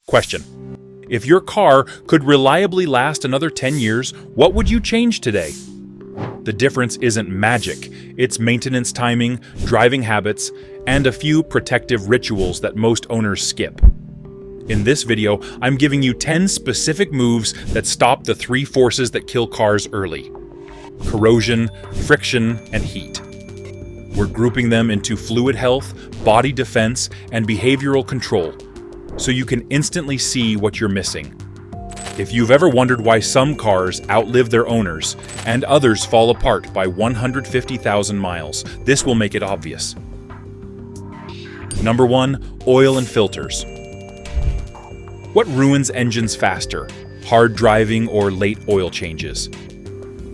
Question: if your car could reliably last another 10 years, what would you change today? The difference isn't magic, it's maintenance timing, driving habits, and a few protective rituals that most owners skip. In this video, I'm giving you 10 specific moves that stop the 3 forces that kill cars early: corrosion, friction, and heat. We're grouping them into fluid health, body defense, and behavioral control, so you can instantly see what you're missing. If you've ever wondered why some cars outlive their owners and others fall apart by 150,000 miles, this will make it obvious. Number 1. Oil and filters. What ruins engines faster, hard driving or late oil changes?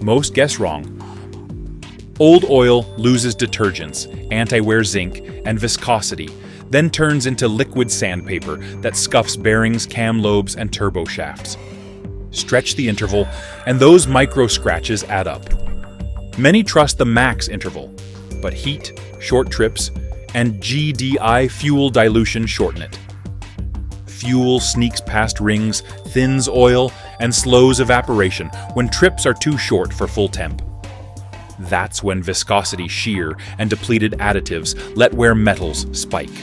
Most guess wrong. Old oil loses detergents, anti-wear zinc, and viscosity, then turns into liquid sandpaper that scuffs bearings, cam lobes, and turbo shafts. Stretch the interval, and those micro scratches add up. Many trust the max interval, but heat, short trips, and GDI fuel dilution shorten it. Fuel sneaks past rings, thins oil, and slows evaporation when trips are too short for full temp. That's when viscosity, shear, and depleted additives let wear metals spike.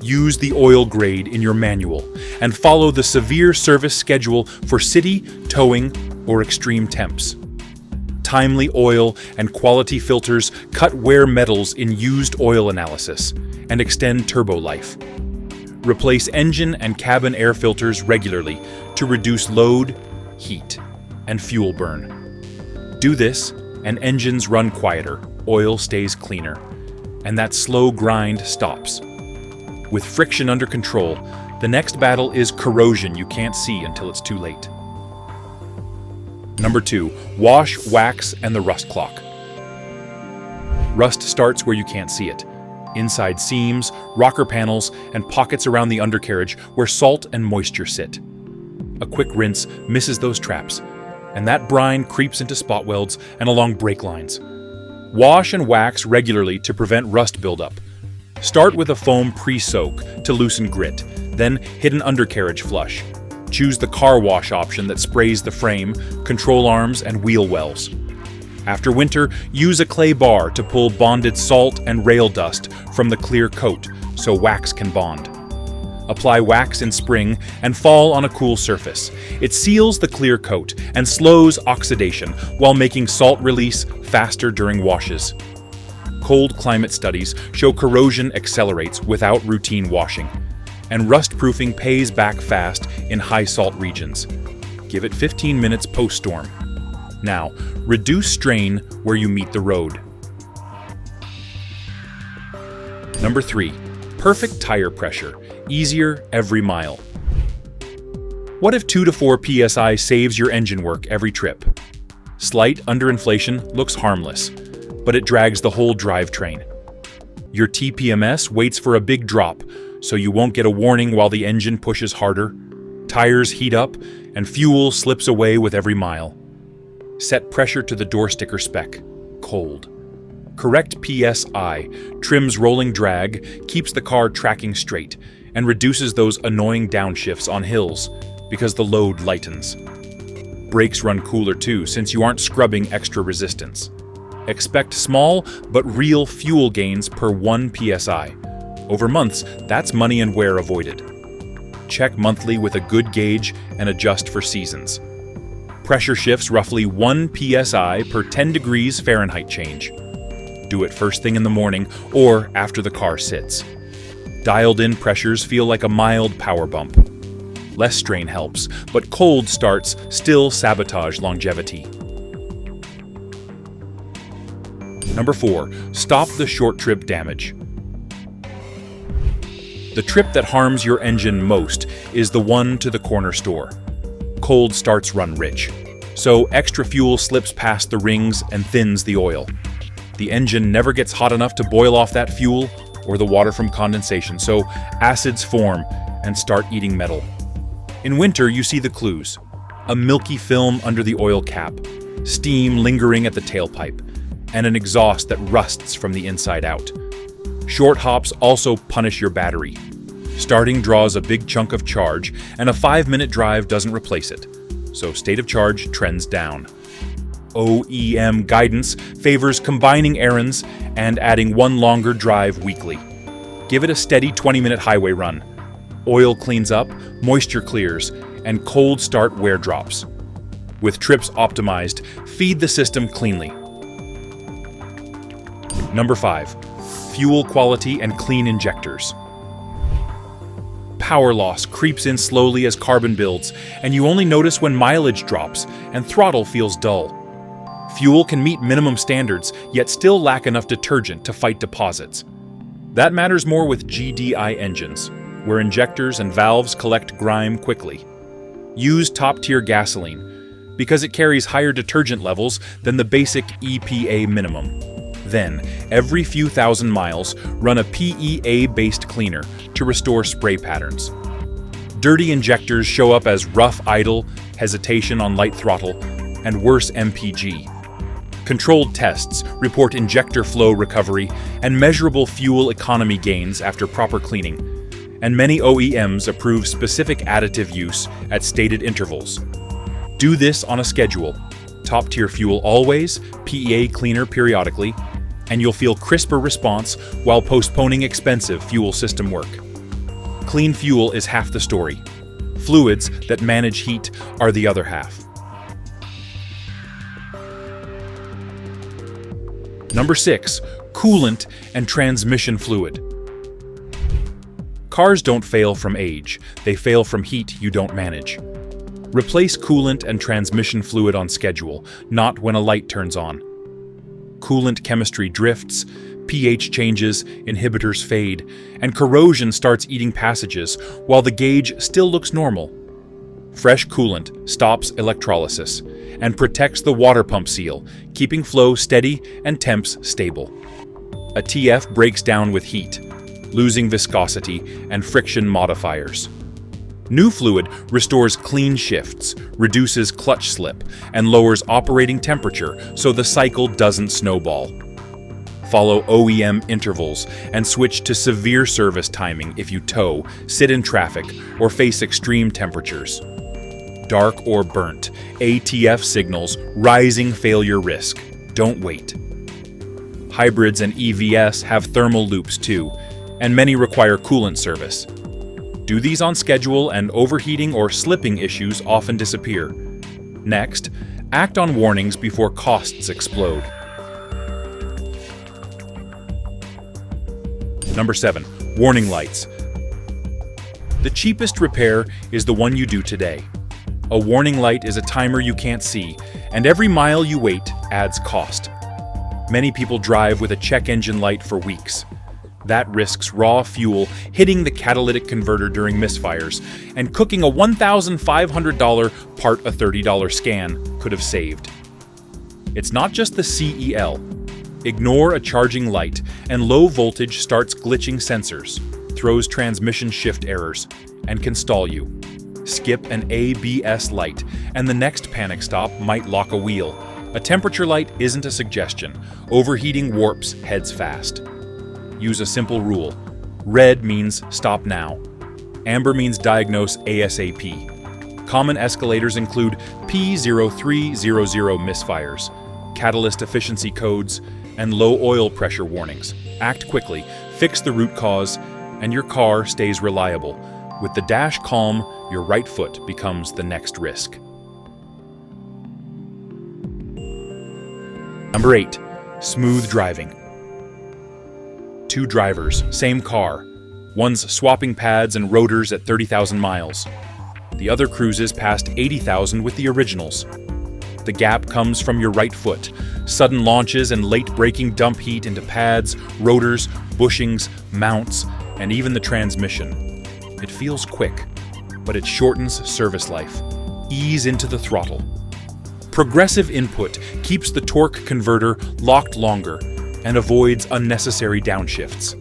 Use the oil grade in your manual and follow the severe service schedule for city, towing, or extreme temps. Timely oil and quality filters cut wear metals in used oil analysis and extend turbo life. Replace engine and cabin air filters regularly to reduce load, heat, and fuel burn. Do this, and engines run quieter, oil stays cleaner, and that slow grind stops. With friction under control, the next battle is corrosion you can't see until it's too late. Number 2. Wash, wax, and the rust clock. Rust starts where you can't see it. Inside seams, rocker panels, and pockets around the undercarriage where salt and moisture sit. A quick rinse misses those traps, and that brine creeps into spot welds and along brake lines. Wash and wax regularly to prevent rust buildup. Start with a foam pre-soak to loosen grit, then hit an undercarriage flush. Choose the car wash option that sprays the frame, control arms, and wheel wells. After winter, use a clay bar to pull bonded salt and rail dust from the clear coat so wax can bond. Apply wax in spring and fall on a cool surface. It seals the clear coat and slows oxidation while making salt release faster during washes. Cold climate studies show corrosion accelerates without routine washing, and rust-proofing pays back fast in high salt regions. Give it 15 minutes post-storm. Now, reduce strain where you meet the road. Number 3. Perfect tire pressure. Easier every mile. What if 2 to 4 psi saves your engine work every trip? Slight underinflation looks harmless, but it drags the whole drivetrain. Your TPMS waits for a big drop, so you won't get a warning while the engine pushes harder. Tires heat up, and fuel slips away with every mile. Set pressure to the door sticker spec, cold. Correct PSI trims rolling drag, keeps the car tracking straight, and reduces those annoying downshifts on hills because the load lightens. Brakes run cooler too, since you aren't scrubbing extra resistance. Expect small but real fuel gains per 1 psi. Over months, that's money and wear avoided. Check monthly with a good gauge and adjust for seasons. Pressure shifts roughly 1 psi per 10 degrees Fahrenheit change. Do it first thing in the morning or after the car sits. Dialed-in pressures feel like a mild power bump. Less strain helps, but cold starts still sabotage longevity. Number 4. Stop the short trip damage. The trip that harms your engine most is the one to the corner store. Cold starts run rich, so extra fuel slips past the rings and thins the oil. The engine never gets hot enough to boil off that fuel or the water from condensation, so acids form and start eating metal. In winter, you see the clues: a milky film under the oil cap, steam lingering at the tailpipe, and an exhaust that rusts from the inside out. Short hops also punish your battery. Starting draws a big chunk of charge, and a 5-minute drive doesn't replace it, so state of charge trends down. OEM guidance favors combining errands and adding one longer drive weekly. Give it a steady 20-minute highway run. Oil cleans up, moisture clears, and cold start wear drops. With trips optimized, feed the system cleanly. Number 5. Fuel quality and clean injectors. Power loss creeps in slowly as carbon builds, and you only notice when mileage drops and throttle feels dull. Fuel can meet minimum standards, yet still lack enough detergent to fight deposits. That matters more with GDI engines, where injectors and valves collect grime quickly. Use top-tier gasoline, because it carries higher detergent levels than the basic EPA minimum. Then, every few thousand miles, run a PEA-based cleaner to restore spray patterns. Dirty injectors show up as rough idle, hesitation on light throttle, and worse MPG. Controlled tests report injector flow recovery and measurable fuel economy gains after proper cleaning, and many OEMs approve specific additive use at stated intervals. Do this on a schedule. Top-tier fuel always, PEA cleaner periodically, and you'll feel crisper response while postponing expensive fuel system work. Clean fuel is half the story. Fluids that manage heat are the other half. Number 6. Coolant and transmission fluid. Cars don't fail from age, they fail from heat you don't manage. Replace coolant and transmission fluid on schedule, not when a light turns on. Coolant chemistry drifts, pH changes, inhibitors fade, and corrosion starts eating passages while the gauge still looks normal. Fresh coolant stops electrolysis and protects the water pump seal, keeping flow steady and temps stable. A TF breaks down with heat, losing viscosity and friction modifiers. New fluid restores clean shifts, reduces clutch slip, and lowers operating temperature so the cycle doesn't snowball. Follow OEM intervals and switch to severe service timing if you tow, sit in traffic, or face extreme temperatures. Dark or burnt, ATF signals rising failure risk. Don't wait. Hybrids and EVs have thermal loops too, and many require coolant service. Do these on schedule and overheating or slipping issues often disappear. Next, act on warnings before costs explode. Number 7. Warning lights. The cheapest repair is the one you do today. A warning light is a timer you can't see, and every mile you wait adds cost. Many people drive with a check engine light for weeks. That risks raw fuel hitting the catalytic converter during misfires, and cooking a $1,500 part a $30 scan could have saved. It's not just the CEL. Ignore a charging light, and low voltage starts glitching sensors, throws transmission shift errors, and can stall you. Skip an ABS light, and the next panic stop might lock a wheel. A temperature light isn't a suggestion. Overheating warps heads fast. Use a simple rule. Red means stop now. Amber means diagnose ASAP. Common escalators include P0300 misfires, catalyst efficiency codes, and low oil pressure warnings. Act quickly, fix the root cause, and your car stays reliable. With the dash calm, your right foot becomes the next risk. Number 8. Smooth driving. Two drivers, same car. One's swapping pads and rotors at 30,000 miles. The other cruises past 80,000 with the originals. The gap comes from your right foot. Sudden launches and late braking dump heat into pads, rotors, bushings, mounts, and even the transmission. It feels quick, but it shortens service life. Ease into the throttle. Progressive input keeps the torque converter locked longer and avoids unnecessary downshifts.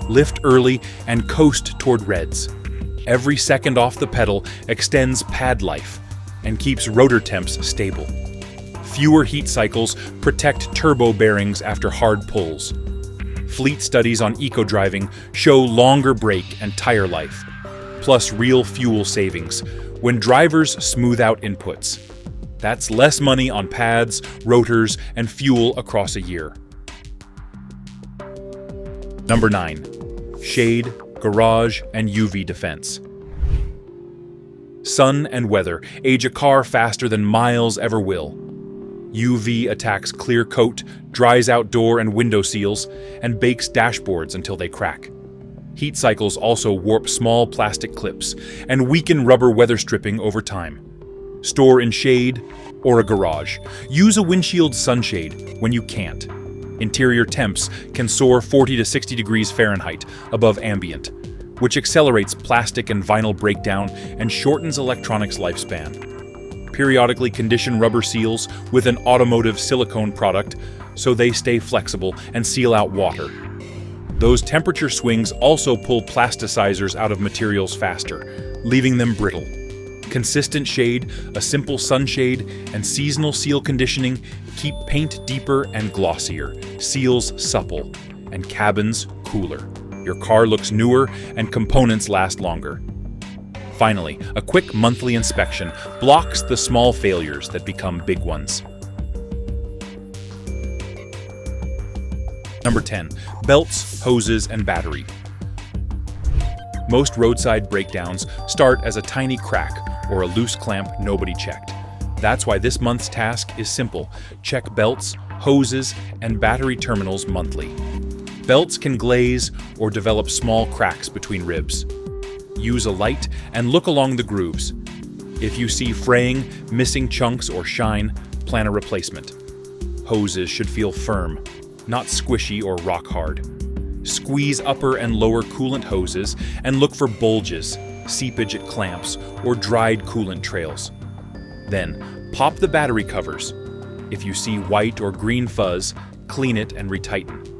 Lift early and coast toward reds. Every second off the pedal extends pad life and keeps rotor temps stable. Fewer heat cycles protect turbo bearings after hard pulls. Fleet studies on eco-driving show longer brake and tire life, plus real fuel savings when drivers smooth out inputs. That's less money on pads, rotors, and fuel across a year. Number 9. Shade, garage, and UV defense. Sun and weather age a car faster than miles ever will. UV attacks clear coat, dries out door and window seals, and bakes dashboards until they crack. Heat cycles also warp small plastic clips and weaken rubber weather stripping over time. Store in shade or a garage. Use a windshield sunshade when you can't. Interior temps can soar 40 to 60 degrees Fahrenheit above ambient, which accelerates plastic and vinyl breakdown and shortens electronics lifespan. Periodically condition rubber seals with an automotive silicone product so they stay flexible and seal out water. Those temperature swings also pull plasticizers out of materials faster, leaving them brittle. Consistent shade, a simple sunshade, and seasonal seal conditioning keep paint deeper and glossier, seals supple, and cabins cooler. Your car looks newer and components last longer. Finally, a quick monthly inspection blocks the small failures that become big ones. Number 10. Belts, hoses, and battery. Most roadside breakdowns start as a tiny crack or a loose clamp nobody checked. That's why this month's task is simple. Check belts, hoses, and battery terminals monthly. Belts can glaze or develop small cracks between ribs. Use a light and look along the grooves. If you see fraying, missing chunks, or shine, plan a replacement. Hoses should feel firm, not squishy or rock hard. Squeeze upper and lower coolant hoses and look for bulges, seepage at clamps, or dried coolant trails. Then, pop the battery covers. If you see white or green fuzz, clean it and retighten.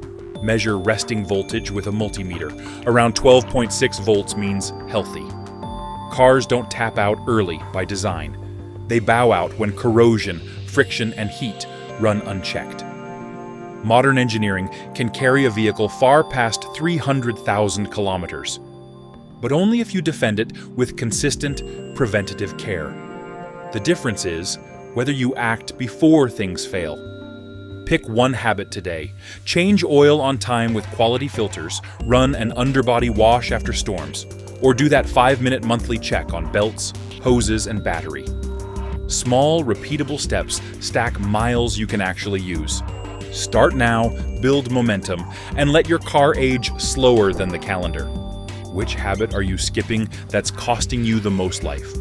Measure resting voltage with a multimeter. Around 12.6 volts means healthy. Cars don't tap out early by design. They bow out when corrosion, friction, and heat run unchecked. Modern engineering can carry a vehicle far past 300,000 kilometers, but only if you defend it with consistent, preventative care. The difference is whether you act before things fail. Pick one habit today. Change oil on time with quality filters, run an underbody wash after storms, or do that 5-minute monthly check on belts, hoses, and battery. Small, repeatable steps stack miles you can actually use. Start now, build momentum, and let your car age slower than the calendar. Which habit are you skipping that's costing you the most life?